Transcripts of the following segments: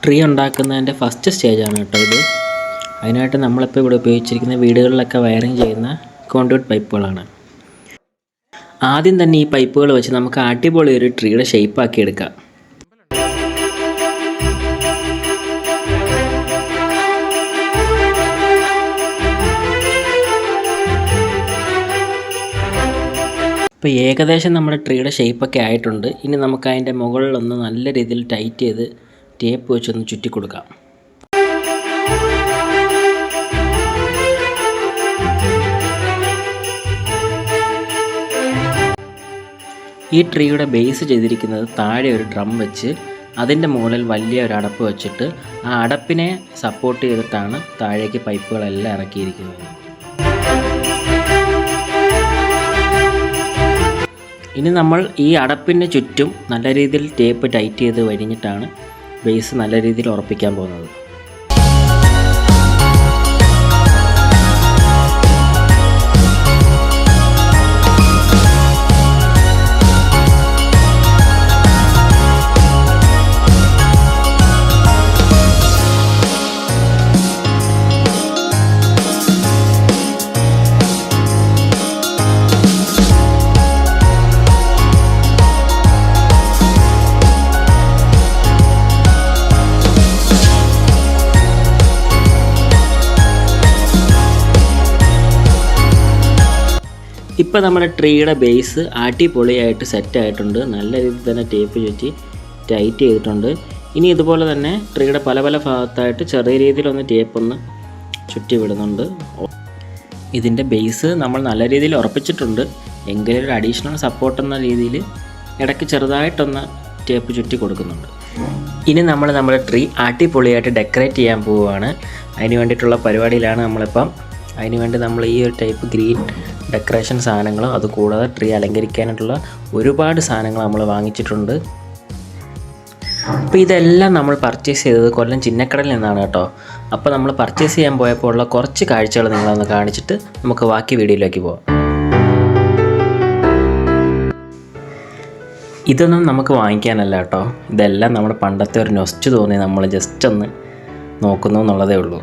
Tree ഉണ്ടാക്കുന്നതിൻ്റെ first സ്റ്റേജാണ് കേട്ടോ ഇത്. അതിനായിട്ട് നമ്മളിപ്പോൾ ഇവിടെ ഉപയോഗിച്ചിരിക്കുന്ന വീടുകളിലൊക്കെ വയറിങ് ചെയ്യുന്ന കോൺഡ്യൂട്ട് പൈപ്പുകളാണ്. ആദ്യം തന്നെ ഈ പൈപ്പുകൾ വെച്ച് നമുക്ക് അടിപൊളി ഒരു ട്രീയുടെ ഷേപ്പാക്കി എടുക്കാം. ഇപ്പോൾ ഏകദേശം നമ്മുടെ ട്രീയുടെ ഷേപ്പൊക്കെ ആയിട്ടുണ്ട്. ഇനി നമുക്ക് അതിൻ്റെ മുകളിലൊന്ന് നല്ല രീതിയിൽ ടൈറ്റ് ചെയ്ത് ടേപ്പ് വെച്ചൊന്ന് ചുറ്റി കൊടുക്കാം. ഈ ട്രീയുടെ ബേസ് ചെയ്തിരിക്കുന്നത് താഴെ ഒരു ഡ്രം വെച്ച് അതിൻ്റെ മുകളിൽ വലിയ ഒരു അടപ്പ് വെച്ചിട്ട് ആ അടപ്പിനെ സപ്പോർട്ട് ചെയ്തിട്ടാണ് താഴേക്ക് പൈപ്പുകളെല്ലാം ഇറക്കിയിരിക്കുന്നത്. ഇനി നമ്മൾ ഈ അടപ്പിന് ചുറ്റും നല്ല രീതിയിൽ ടേപ്പ് ടൈറ്റ് ചെയ്ത് വരിഞ്ഞിട്ടാണ് ബേസ് നല്ല രീതിയിൽ ഉറപ്പിക്കാൻ പോകുന്നത്. ഇപ്പോൾ നമ്മുടെ ട്രീയുടെ ബേസ് അടിപൊളിയായിട്ട് സെറ്റായിട്ടുണ്ട്. നല്ല രീതിയിൽ തന്നെ ടേപ്പ് ചുറ്റി ടൈറ്റ് ചെയ്തിട്ടുണ്ട്. ഇനി ഇതുപോലെ തന്നെ ട്രീയുടെ പല പല ഭാഗത്തായിട്ട് ചെറിയ രീതിയിലൊന്ന് ടേപ്പ് ഒന്ന് ചുറ്റി വിടുന്നുണ്ട്. ഇതിൻ്റെ ബേസ് നമ്മൾ നല്ല രീതിയിൽ ഉറപ്പിച്ചിട്ടുണ്ട്. എങ്കിലും ഒരു അഡീഷണൽ സപ്പോർട്ട് എന്ന രീതിയിൽ ഇടയ്ക്ക് ചെറുതായിട്ടൊന്ന് ടേപ്പ് ചുറ്റി കൊടുക്കുന്നുണ്ട്. ഇനി നമ്മൾ നമ്മുടെ ട്രീ അടിപൊളിയായിട്ട് ഡെക്കറേറ്റ് ചെയ്യാൻ പോവുകയാണ്. അതിന് വേണ്ടിയിട്ടുള്ള പരിപാടിയിലാണ് നമ്മളിപ്പം. അതിനുവേണ്ടി നമ്മൾ ഈ ഒരു ടൈപ്പ് ഗ്രീൻ ഡെക്കറേഷൻ സാധനങ്ങളും അതുകൂടാതെ ട്രീ അലങ്കരിക്കാനായിട്ടുള്ള ഒരുപാട് സാധനങ്ങൾ നമ്മൾ വാങ്ങിച്ചിട്ടുണ്ട്. അപ്പോൾ ഇതെല്ലാം നമ്മൾ പർച്ചേസ് ചെയ്തത് കൊല്ലം ചിന്നക്കടയിൽ നിന്നാണ് കേട്ടോ. അപ്പോൾ നമ്മൾ പർച്ചേസ് ചെയ്യാൻ പോയപ്പോൾ ഉള്ള കുറച്ച് കാഴ്ചകൾ നിങ്ങളൊന്ന് കാണിച്ചിട്ട് നമുക്ക് ബാക്കി വീഡിയോയിലേക്ക് പോകാം. ഇതൊന്നും നമുക്ക് വാങ്ങിക്കാനല്ല കേട്ടോ. ഇതെല്ലാം നമ്മുടെ പണ്ടത്തെ ഒരു നൊസ്റ്റ് തോന്നി നമ്മൾ ജസ്റ്റ് ഒന്ന് നോക്കുന്നു എന്നുള്ളതേ ഉള്ളൂ.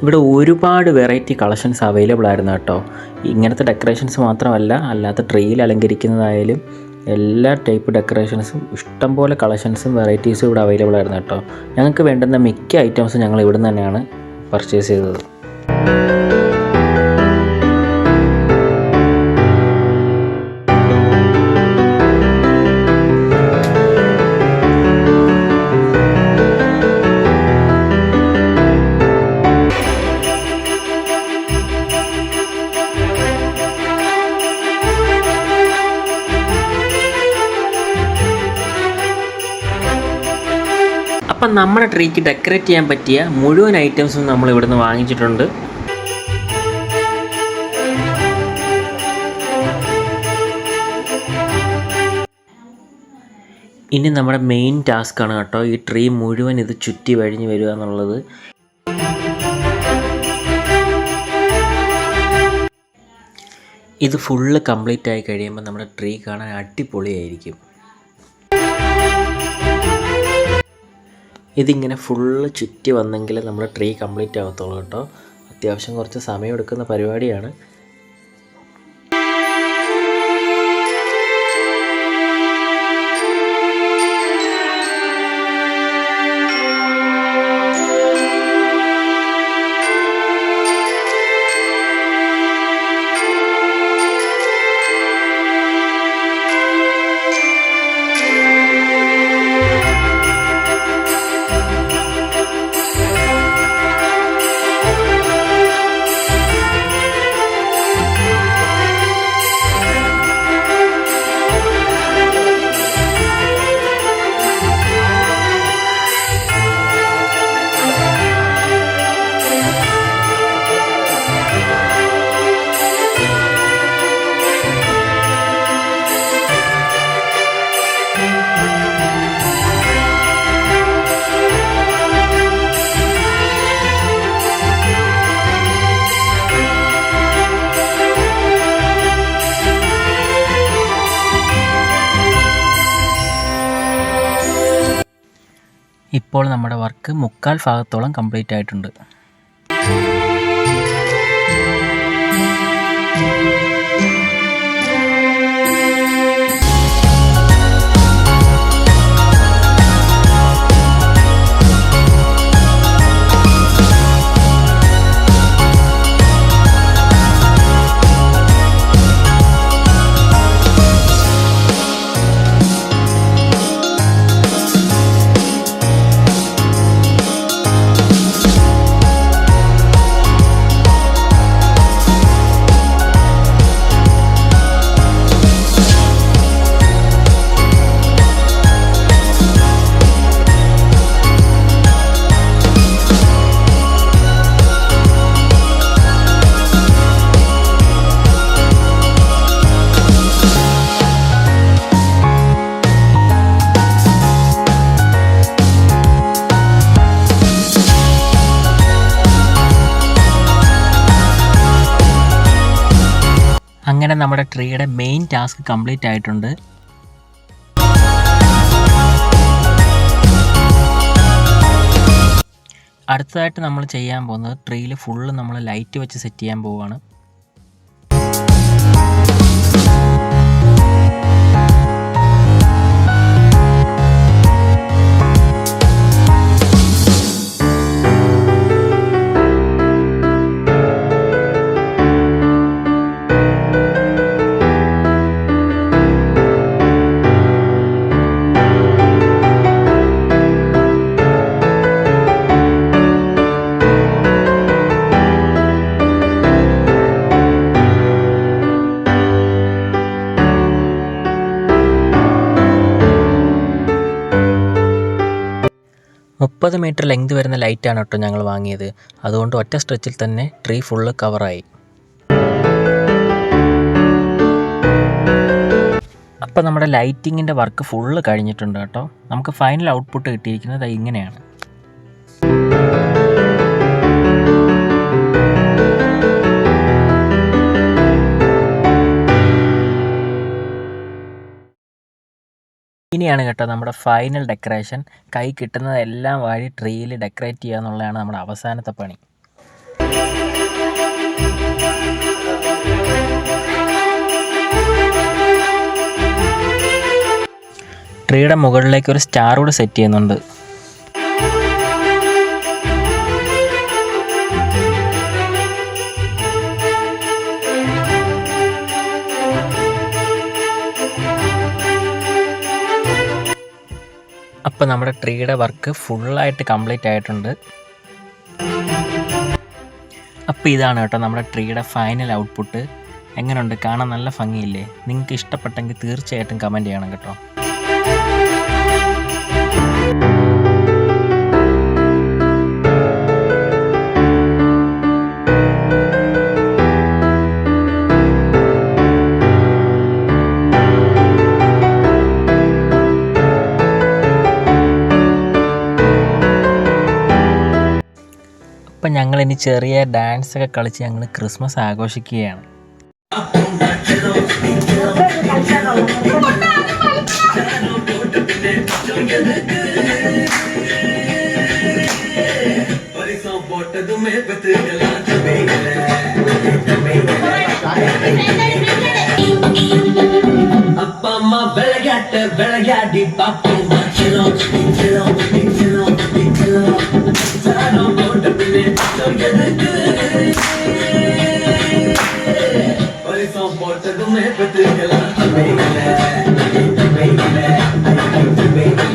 ഇവിടെ ഒരുപാട് വെറൈറ്റി കളക്ഷൻസ് അവൈലബിൾ ആയിരുന്നു കേട്ടോ. ഇങ്ങനത്തെ ഡെക്കറേഷൻസ് മാത്രമല്ല, അല്ലാത്ത ട്രീയിൽ അലങ്കരിക്കുന്നതായാലും എല്ലാ ടൈപ്പ് ഡെക്കറേഷൻസും ഇഷ്ടംപോലെ കളക്ഷൻസും വെറൈറ്റീസും ഇവിടെ അവൈലബിൾ ആയിരുന്നു കേട്ടോ. ഞങ്ങൾക്ക് വേണ്ടുന്ന മിക്ക ഐറ്റംസും ഞങ്ങൾ ഇവിടെ നിന്ന് തന്നെയാണ് പർച്ചേസ് ചെയ്തത്. അപ്പം നമ്മുടെ ട്രീക്ക് ഡെക്കറേറ്റ് ചെയ്യാൻ പറ്റിയ മുഴുവൻ ഐറ്റംസും നമ്മൾ ഇവിടുന്ന് വാങ്ങിച്ചിട്ടുണ്ട്. ഇനി നമ്മുടെ മെയിൻ ടാസ്ക്കാണ് കേട്ടോ ഈ ട്രീ മുഴുവൻ ഇത് ചുറ്റി വഴിഞ്ഞ് വരിക എന്നുള്ളത്. ഇത് ഫുള്ള് കംപ്ലീറ്റ് ആയി കഴിയുമ്പോൾ നമ്മുടെ ട്രീ കാണാൻ അടിപൊളിയായിരിക്കും. ഇതിങ്ങനെ ഫുള്ള് ചുറ്റി വന്നെങ്കിൽ നമ്മുടെ ട്രീ കംപ്ലീറ്റ് ആകത്തുള്ളൂ കേട്ടോ. അത്യാവശ്യം കുറച്ച് സമയം എടുക്കുന്ന പരിപാടിയാണ്. ഇപ്പോൾ നമ്മുടെ വർക്ക് 3/4 ഭാഗത്തോളം കംപ്ലീറ്റ് ആയിട്ടുണ്ട്. അങ്ങനെ നമ്മുടെ ട്രീയുടെ മെയിൻ ടാസ്ക് കംപ്ലീറ്റ് ആയിട്ടുണ്ട്. അടുത്തതായിട്ട് നമ്മൾ ചെയ്യാൻ പോകുന്നത് ട്രീയിൽ ഫുള്ള് നമ്മൾ ലൈറ്റ് വെച്ച് സെറ്റ് ചെയ്യാൻ പോവുകയാണ്. $30 മീറ്റർ ലെങ്ത് വരുന്ന ലൈറ്റാണ് കേട്ടോ ഞങ്ങൾ വാങ്ങിയത്. അതുകൊണ്ട് ഒറ്റ സ്ട്രെച്ചിൽ തന്നെ ട്രീ ഫുള്ള് കവറായി. അപ്പോൾ നമ്മുടെ ലൈറ്റിങ്ങിൻ്റെ വർക്ക് ഫുള്ള് കഴിഞ്ഞിട്ടുണ്ട് കേട്ടോ. നമുക്ക് ഫൈനൽ ഔട്ട്പുട്ട് കിട്ടിയിരിക്കുന്നത് ഇങ്ങനെയാണ്. ഇനിയാണ് കേട്ടോ നമ്മുടെ ഫൈനൽ ഡെക്കറേഷൻ. കൈ കിട്ടുന്നതെല്ലാം വാരി ട്രീയിൽ ഡെക്കറേറ്റ് ചെയ്യുക എന്നുള്ളതാണ് നമ്മുടെ അവസാനത്തെ പണി. ട്രീയുടെ മുകളിലേക്ക് ഒരു സ്റ്റാർ കൂടെ സെറ്റ് ചെയ്യുന്നുണ്ട്. അപ്പോൾ നമ്മുടെ ട്രീയുടെ വർക്ക് ഫുള്ളായിട്ട് കംപ്ലീറ്റ് ആയിട്ടുണ്ട്. അപ്പോൾ ഇതാണ് കേട്ടോ നമ്മുടെ ട്രീയുടെ ഫൈനൽ ഔട്ട്പുട്ട്. എങ്ങനെയുണ്ട്? കാണാൻ നല്ല ഭംഗിയില്ലേ? നിങ്ങൾക്ക് ഇഷ്ടപ്പെട്ടെങ്കിൽ തീർച്ചയായിട്ടും കമൻറ്റ് ചെയ്യണം കേട്ടോ. അപ്പം ഞങ്ങളിനി ചെറിയ ഡാൻസൊക്കെ കളിച്ച് ഞങ്ങൾ ക്രിസ്മസ് ആഘോഷിക്കുകയാണ്. അപ്പമ്മ ಬೆಳಗಾಡಿ ಪಾಪಮ್ಮ ಚಲೋ ಚಲೋ ಚಲೋ ಚಲೋ ಸಾರೋ ಬೋಟ ಬಿನೆ ತೊಗೆದಕ್ಕೆ ಪರಿಸೋ ಬೋಟದ ಮೇ ಬದಕಲ ಬೇಗಲ ಬೇಗಲ ಬೇಗಲ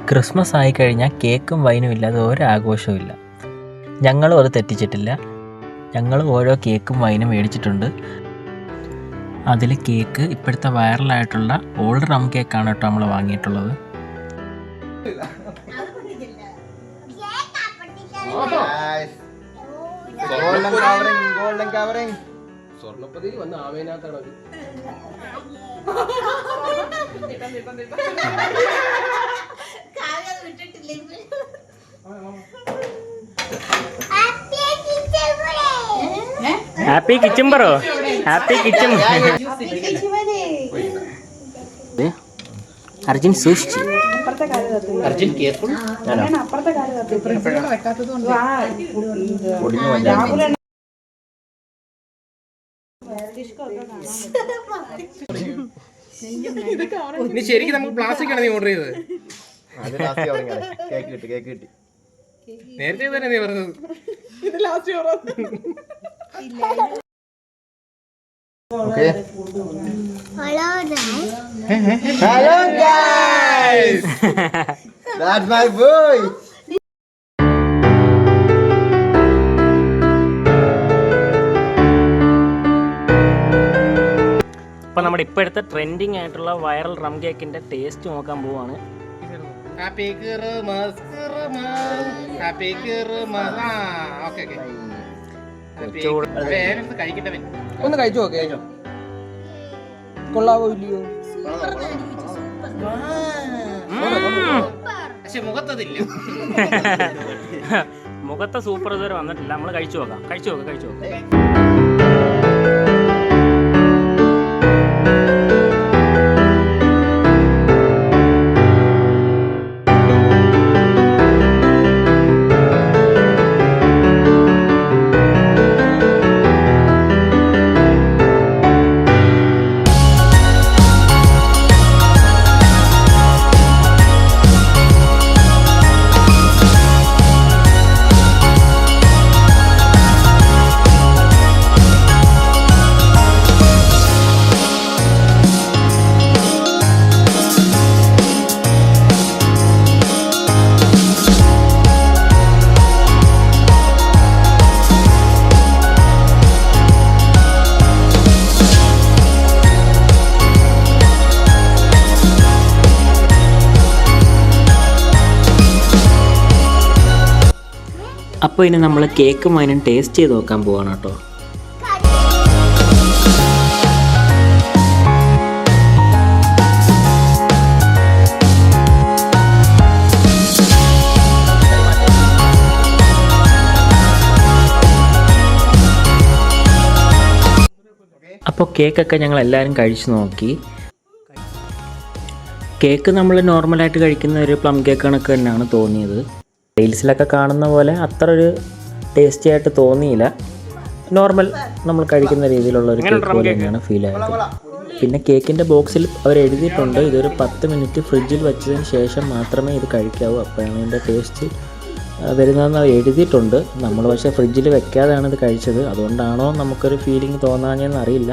ക്രിസ്മസ് ആയിക്കഴിഞ്ഞാൽ കേക്കും വൈനും ഇല്ലാതെ ഒരു ആഘോഷവും ഇല്ല. ഞങ്ങളും അത് തെറ്റിച്ചിട്ടില്ല. ഞങ്ങൾ ഓരോ കേക്കും വൈനും മേടിച്ചിട്ടുണ്ട്. അതിൽ കേക്ക് ഇപ്പോഴത്തെ വൈറലായിട്ടുള്ള ഓൾഡ് റം കേക്കാണ് കേട്ടോ നമ്മൾ വാങ്ങിയിട്ടുള്ളത്. സ്വർണ്ണപ്പതിയിൽ വന്ന് ആവേനാത്താണ്. ഹാപ്പി കിച്ചൻ പറോ, ഹാപ്പി കിച്ചൻ. അർജുൻ സൂക്ഷിച്ചു. അർജുൻ കെയർഫുൾ. നീ ശരിക്കും നമുക്ക് പ്ലാസ്റ്റിക് ആണ് നീ ഓർഡർ ചെയ്തത്. നേരത്തെ തന്നെ നീ പറഞ്ഞത്. Hello guys. That's my boy. അപ്പോൾ നമ്മുടെ ഇപ്പോഴത്തെ ട്രെൻഡിങ് ആയിട്ടുള്ള വൈറൽ റം കേക്കിൻ്റെ ടേസ്റ്റ് നോക്കാൻ പോവാണ്. ഒന്ന് കഴിച്ചു നോക്കേ, കൊള്ളാവോ ഇല്ലയോ? പക്ഷെ മുഖത്തെ സൂപ്പർ ഇതുവരെ വന്നിട്ടില്ല. നമ്മൾ കഴിച്ചു നോക്കാം. അപ്പോൾ ഇനി നമ്മൾ കേക്കും അതിനും ടേസ്റ്റ് ചെയ്ത് നോക്കാൻ പോവാണ് കേട്ടോ. അപ്പോൾ കേക്കൊക്കെ ഞങ്ങൾ എല്ലാവരും കഴിച്ചു നോക്കി. കേക്ക് നമ്മൾ നോർമലായിട്ട് കഴിക്കുന്ന ഒരു പ്ലം കേക്ക് കണക്ക് തന്നെയാണ് തോന്നിയത്. റീൽസിലൊക്കെ കാണുന്ന പോലെ അത്ര ഒരു ടേസ്റ്റി ആയിട്ട് തോന്നിയില്ല. നോർമൽ നമ്മൾ കഴിക്കുന്ന രീതിയിലുള്ള ഒരു കേക്ക് പോലെ തന്നെയാണ് ഫീൽ ആയത്. പിന്നെ കേക്കിൻ്റെ ബോക്സിൽ അവർ എഴുതിയിട്ടുണ്ട് ഇതൊരു 10 മിനിറ്റ് ഫ്രിഡ്ജിൽ വെച്ചതിന് ശേഷം മാത്രമേ ഇത് കഴിക്കാവൂ, അപ്പോഴാണ് ഇതിൻ്റെ ടേസ്റ്റ് വരുന്നതെന്ന് എഴുതിയിട്ടുണ്ട്. നമ്മൾ പക്ഷേ ഫ്രിഡ്ജിൽ വെക്കാതെയാണ് ഇത് കഴിച്ചത്. അതുകൊണ്ടാണോ നമുക്കൊരു ഫീലിംഗ് തോന്നാഞ്ഞെന്ന് അറിയില്ല.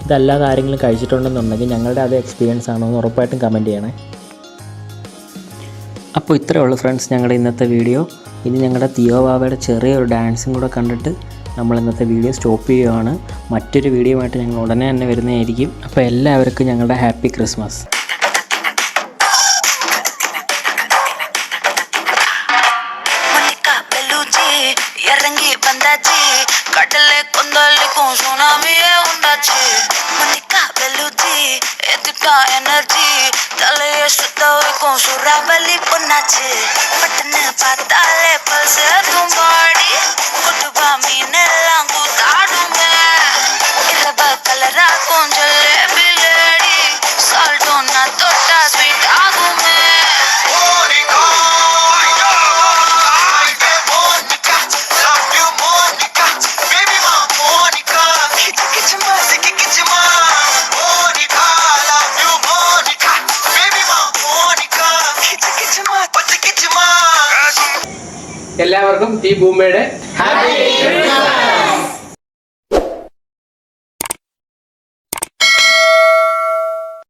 ഇതല്ലാതെ ആരെങ്കിലും കഴിച്ചിട്ടുണ്ടെന്നുണ്ടെങ്കിൽ ഞങ്ങളുടെ അതേ എക്സ്പീരിയൻസ് ആണോ എന്ന് ഉറപ്പായിട്ടും കമൻറ്റ് ചെയ്യണേ. അപ്പോൾ ഇത്രയേ ഉള്ളൂ ഫ്രണ്ട്സ് ഞങ്ങളുടെ ഇന്നത്തെ വീഡിയോ. ഇനി ഞങ്ങളുടെ തിയോ വാവയുടെ ചെറിയൊരു ഡാൻസും കൂടെ കണ്ടിട്ട് നമ്മൾ ഇന്നത്തെ വീഡിയോ സ്റ്റോപ്പ് ചെയ്യുകയാണ്. മറ്റൊരു വീഡിയോ ആയിട്ട് ഞങ്ങൾ ഉടനെ തന്നെ വരുന്നതായിരിക്കും. അപ്പോൾ എല്ലാവർക്കും ഞങ്ങളുടെ ഹാപ്പി ക്രിസ്മസ്. energy தலைய சுத்த வைக்கும் சுறாவளி பொண்ணாச்சு பட்டுன்னு பார்த்தாலே பல்ஸ் தும்பாடி கொட்டுபா மீன் எல்லாம் கூத்தாடுங்க இரவ கலரா கொஞ்சம் லேடி சால்ட்டும் நான் தொட்டா ஸ்வீட் ஆகுமே എല്ലാവർക്കും ഈ ഭൂമിയുടെ ഹാപ്പി ക്രിസ്മസ്.